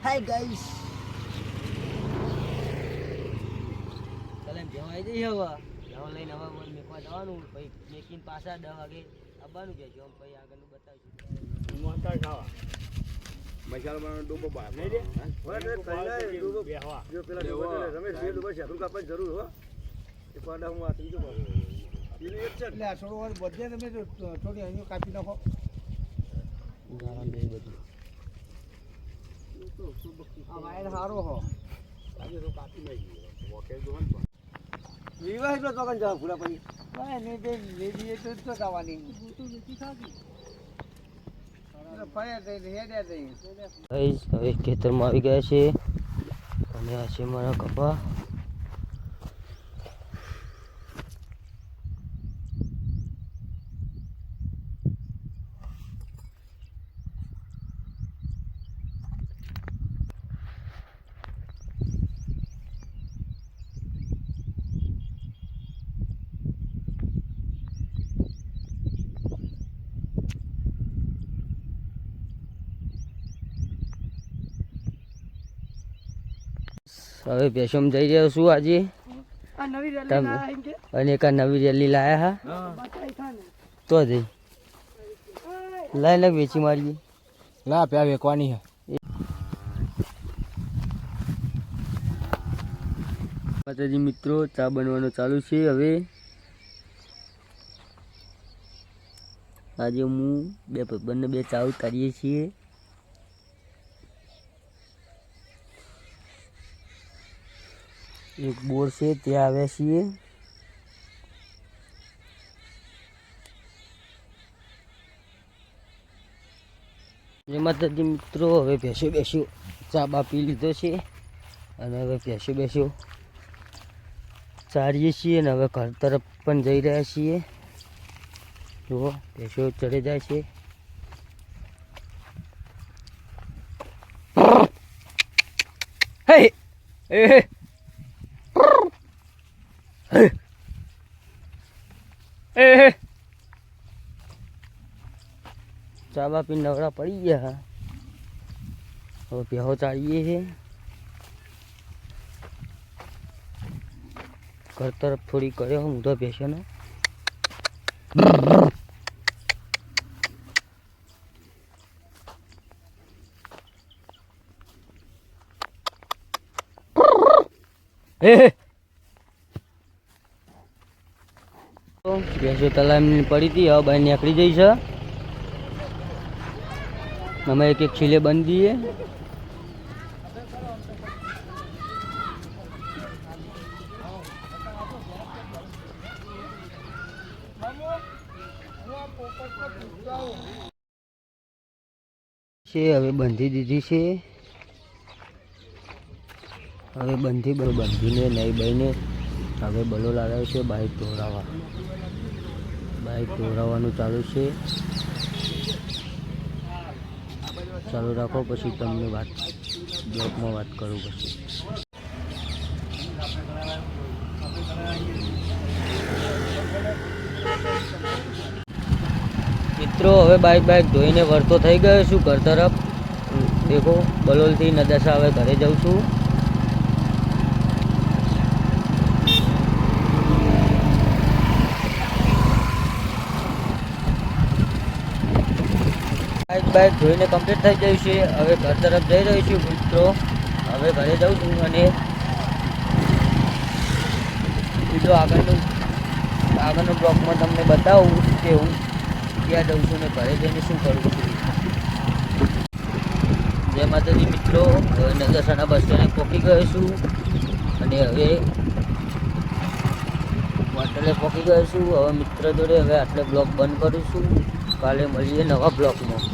hi guys ચાલ એમ જવાય જઈએ હવે જવા લઈને હવે મેકવા જવાનું પછી મેકીને પાછા 10 વાગે આવવાનું છે જો પછી આગળનું બતાવીશું મોટા ખાવા મસાલામાં ડૂબો બા નહીં રે ડૂબો બેહવા જો પેલા રમેશ બે ડૂબો છે આપણું કાપવાની જરૂર હો એ પાડા હું આ ત્રીજો બાબુ એને એક છે એટલે આ છોડો વાર બધે તમે થોડી અહીંયા કાપી નાખો ગાળા બે બધું આ વાયર સારો હો આજે તો કાપી નાખી વોકે જોન પણ વિવાહ તો કન જાવ ભૂલા પડી વાય ને બે લેજી તો જવાની તો નથી ખાધી હવે ખેતરમાં આવી ગયા છે અને આ છે મારા કપા હવે પેશમ જઈ રહ્યો છું આજે અને એક નવી રેલી લાયા હા તો જઈ લાઈ વેચી મારીએ ના પ્યા વેચવાની હે માતાજી મિત્રો ચા બનવાનું ચાલુ છે હવે આજે હું બંને બે ચા ઉતારીએ છીએ એક બોર છે ત્યાં આવ્યા છીએ જય માતાજી મિત્રો હવે બેસ્યો ચા બા પી લીધો છે અને હવે બેસ્યો ચારીએ છીએ અને હવે ઘર તરફ પણ જઈ રહ્યા છીએ જુઓ બેસ્યો ચડે જાય છે હે ચા બા પી નવરા પડી ગયા હવે પ્યાહો ચાલીએ છે ઘર તરફ થોડી કર્યો હું તો બેસ્યો ભેંસો તલાવની પડી હતી હવે બહાર નીકળી જઈ છે અમે એક છીલે બંધીએ હવે બંધી દીધી છે હવે બંધીને નહીં બહીને હવે બલો લાવ્યો છે બાઇક ધોરાવવાનું ચાલુ છે ચાલુ રાખો પછી તમને બ્લોગમાં વાત કરું પછી મિત્રો હવે બાઇક ધોઈને વળતો થઈ ગયો છું ઘર તરફ દેખો બલોલથી નદાસા હવે ઘરે જાઉં છું બાઇક ધોઈને કમ્પ્લીટ થઈ ગયું છે હવે ઘર તરફ જઈ રહ્યો છું મિત્રો હવે ઘરે જાઉં છું અને બીજો આગળનો બ્લોગમાં તમને બતાવું કે હું ક્યાં જાઉં છું ને ઘરે જઈને શું કરું છું જય માતાજી મિત્રો હવે નગરસાના બસ સ્ટેન્ડે પહોંચી ગયો છું અને હવે હોટલે પહોંચી ગયો છું હવે મિત્ર જોડે હવે આટલે બ્લોગ બંધ કરું છું કાલે મળીએ નવા બ્લોગમાં